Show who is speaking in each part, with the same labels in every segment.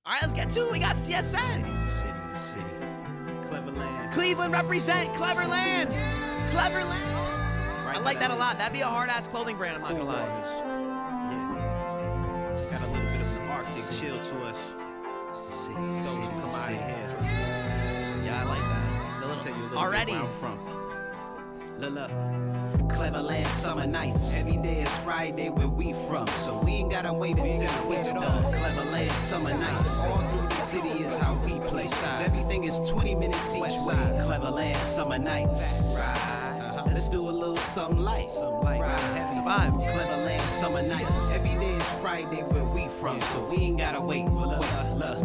Speaker 1: All right, let's get to it. We got CSN.
Speaker 2: City. Cleverland.
Speaker 1: Cleveland represent Cleverland. Cleverland. Right, I like that a lot. That'd be a hard-ass clothing brand, I'm not gonna lie.
Speaker 2: Yeah. It's got a little bit of Arctic chill to us. City. Come out of here.
Speaker 1: Yeah, I like that.
Speaker 2: I'll tell you a little
Speaker 1: Already.
Speaker 2: bit where I'm from. Look. Cleverland summer nights. Every day is Friday where we from, so we ain't gotta wait until the week's done. Cleverland summer nights. All through the city is how we play. Cause everything is 20 minutes each way. Cleverland summer nights. Let's do a little something light.
Speaker 1: That's a vibe.
Speaker 2: Cleverland summer nights. Every day is Friday where we from, so we ain't gotta wait. Look.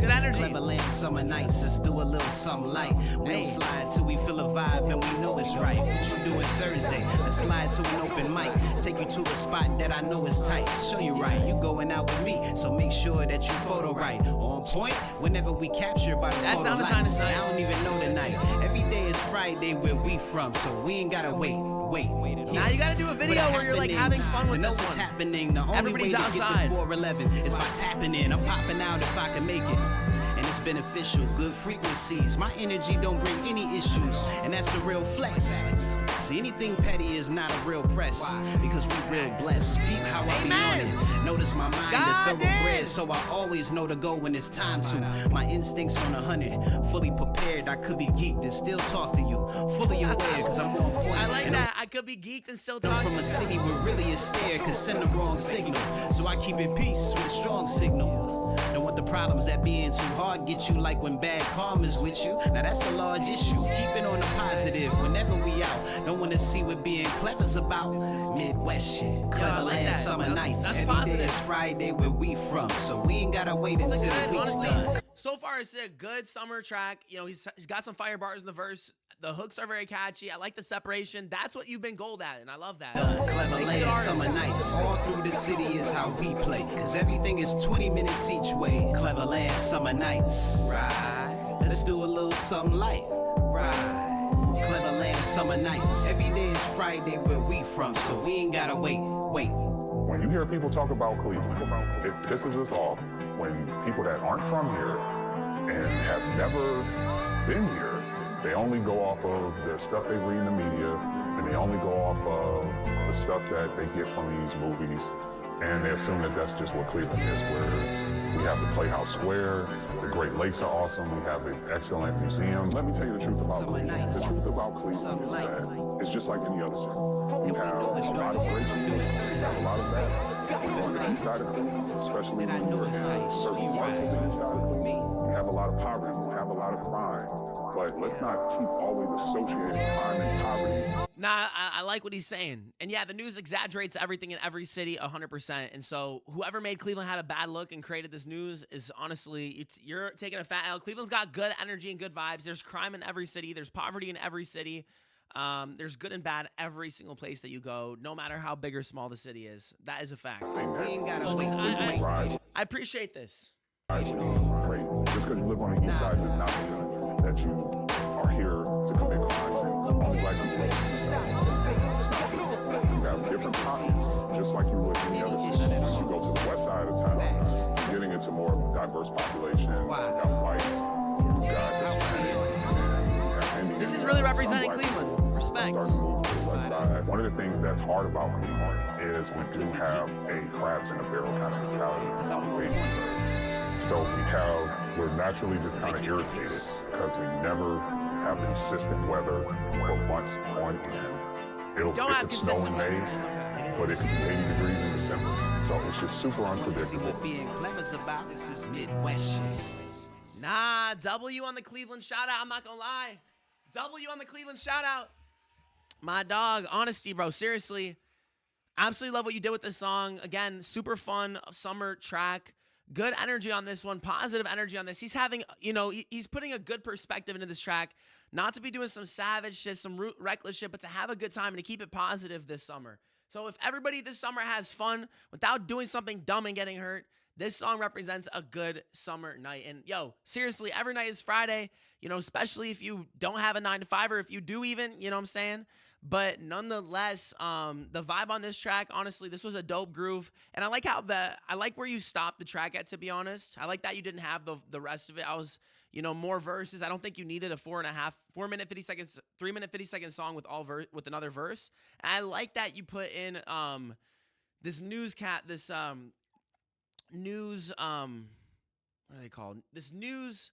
Speaker 1: Good energy.
Speaker 2: Cleverland summer nights. Let's do a little something light. We don't slide till we feel a vibe and we know it's right. What you doing Thursday? Let's slide to an open mic. Take you to a spot that I know is tight. Show you right. You going out with me, so make sure that you photo right. On point whenever we capture by the
Speaker 1: That
Speaker 2: photo
Speaker 1: sound
Speaker 2: lights.
Speaker 1: design is nice.
Speaker 2: I don't even know the night. Every day is Friday where we from, so we ain't gotta wait.
Speaker 1: Now you gotta do a video where you're like having fun with this one.
Speaker 2: Happening. The only
Speaker 1: Everybody's
Speaker 2: way to
Speaker 1: outside.
Speaker 2: get to 411 is by tapping in. I'm popping out if I can make it. And it's beneficial, good frequencies. My energy don't bring any issues, and that's the real flex. See, anything petty is not a real press, because we real blessed. Peep how I be on it. Notice my mind a thoroughbred, so I always know to go when it's time to. My instincts on 100, fully prepared. I could be geeked and still talk to you, fully aware, cause I'm on point.
Speaker 1: I like
Speaker 2: And
Speaker 1: that. I could be geeked and still
Speaker 2: I'm
Speaker 1: talk
Speaker 2: from
Speaker 1: to
Speaker 2: a
Speaker 1: you.
Speaker 2: city where really a stare could send the wrong signal, so I keep it peace with a strong signal. Don't want the problems that being too hard get you, like when bad karma's with you. Now that's a large issue. Keep it on the positive whenever we out. Don't want to see what being clever's about. Midwest shit,
Speaker 1: I
Speaker 2: Cleverland
Speaker 1: like that.
Speaker 2: summer nights.
Speaker 1: That's
Speaker 2: Every day
Speaker 1: positive.
Speaker 2: is Friday where we from, so we ain't gotta wait
Speaker 1: It's
Speaker 2: until
Speaker 1: a
Speaker 2: the
Speaker 1: good,
Speaker 2: week's
Speaker 1: honestly,
Speaker 2: done.
Speaker 1: so far it's a good summer track. You know, he's got some fire bars in the verse. The hooks are very catchy. I like the separation. That's what you've been gold at, and I love that. Makes you
Speaker 2: Cleverland
Speaker 1: an artist.
Speaker 2: summer nights. All through the city is how we play, cause everything is 20 minutes each way. Cleverland summer nights. Right. Let's do a little something light. Right. Cleverland summer nights. Every day is Friday where we from, so we ain't gotta wait.
Speaker 3: When you hear people talk about Cleveland, it pisses us off when people that aren't from here and have never been here, they only go off of the stuff they read in the media, and they only go off of the stuff that they get from these movies, and they assume that that's just what Cleveland is, where we have the Playhouse Square, the Great Lakes are awesome, we have an excellent museum. Let me tell you the truth about Cleveland. The truth about Cleveland is that it's just like any other city. You have a lot of great people, you have a lot of bad. When you're on the east side of Cleveland, especially when you're in certain parts of the east side of Cleveland, you have a lot of poverty, you have a lot of crime. But let's not keep always associating crime and poverty.
Speaker 1: Nah, I like what he's saying. And yeah, the news exaggerates everything in every city 100%. And so whoever made Cleveland had a bad look and created this news is honestly, you're taking a fat L. Cleveland's got good energy and good vibes. There's crime in every city. There's poverty in every city. There's good and bad every single place that you go, no matter how big or small the city is. That is a fact.
Speaker 2: We ain't gotta
Speaker 1: So
Speaker 2: wait.
Speaker 1: I appreciate this.
Speaker 3: Just because you live on the east side does not mean that you are here to commit crimes and only black people live on the east side. It's not true. You have different pockets, just like you would in any other city. You go to the west side of town, you're getting into more diverse population. You got whites, you got Hispanic, and you have Indian.
Speaker 1: This is really representing
Speaker 3: Some black
Speaker 1: Cleveland.
Speaker 3: people
Speaker 1: Respect.
Speaker 3: start to move to the west side. One of the things that's hard about Cleveland is we do have a crabs in a barrel kind of mentality. So we're naturally just kind of irritated because we never have consistent weather for months on end.
Speaker 1: Don't have
Speaker 3: It could snow
Speaker 1: consistent
Speaker 3: in
Speaker 1: weather.
Speaker 3: May,
Speaker 1: It's okay.
Speaker 3: but it could be 80 degrees in December. So it's just super
Speaker 2: See
Speaker 3: unpredictable.
Speaker 2: what being clever's about. This is Midwest shit.
Speaker 1: Nah, W on the Cleveland shout out. I'm not gonna lie. W on the Cleveland shout out. My dog, Honasty, bro. Seriously. Absolutely love what you did with this song. Again, super fun summer track. Good energy on this one. Positive energy on this. He's having, he's putting a good perspective into this track. Not to be doing some savage shit, some reckless shit, but to have a good time and to keep it positive this summer. So if everybody this summer has fun without doing something dumb and getting hurt, this song represents a good summer night. And yo, seriously, every night is Friday, especially if you don't have a 9 to 5 or if you do even, you know what I'm saying? But nonetheless, the vibe on this track, honestly, this was a dope groove. And I like I like where you stopped the track at, to be honest. I like that you didn't have the rest of it. I was, more verses. I don't think you needed a 3 minute 50 second song with with another verse. And I like that you put in this news, what are they called? This news.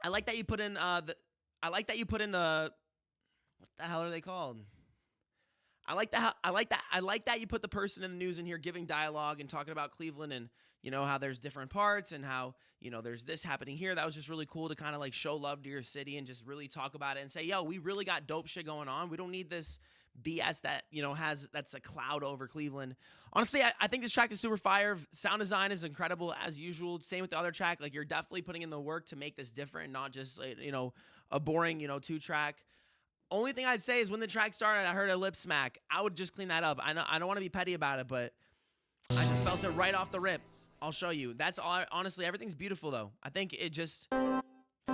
Speaker 1: I like that you put in what the hell are they called? I like that you put the person in the news in here giving dialogue and talking about Cleveland and how there's different parts and how there's this happening here. That was just really cool to kind of like show love to your city and just really talk about it and say, yo, we really got dope shit going on. We don't need this BS that that's a cloud over Cleveland. Honestly, I think this track is super fire. Sound design is incredible as usual. Same with the other track. Like, you're definitely putting in the work to make this different, not just a boring 2-track. Only thing I'd say is when the track started, I heard a lip smack. I would just clean that up. I don't want to be petty about it, but I just felt it right off the rip. I'll show you. That's all. Honestly, everything's beautiful though. I think it just, for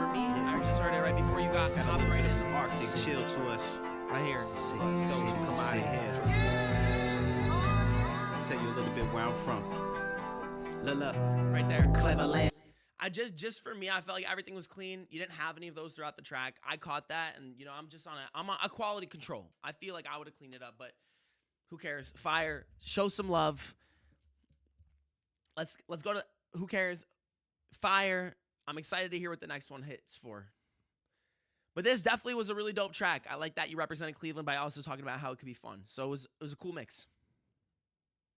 Speaker 1: me, I just heard it right before you got copyrighted.
Speaker 2: Arctic chill to us.
Speaker 1: Right here.
Speaker 2: Sit here. Tell you a little bit where I'm from. Look.
Speaker 1: Right there.
Speaker 2: Cleverland.
Speaker 1: I just for me, I felt like everything was clean. You didn't have any of those throughout the track. I caught that, and I'm on a quality control. I feel like I would have cleaned it up, but who cares? Fire. Show some love. Let's go to who cares? Fire. I'm excited to hear what the next one hits for. But this definitely was a really dope track. I like that you represented Cleveland by also talking about how it could be fun. So it was a cool mix.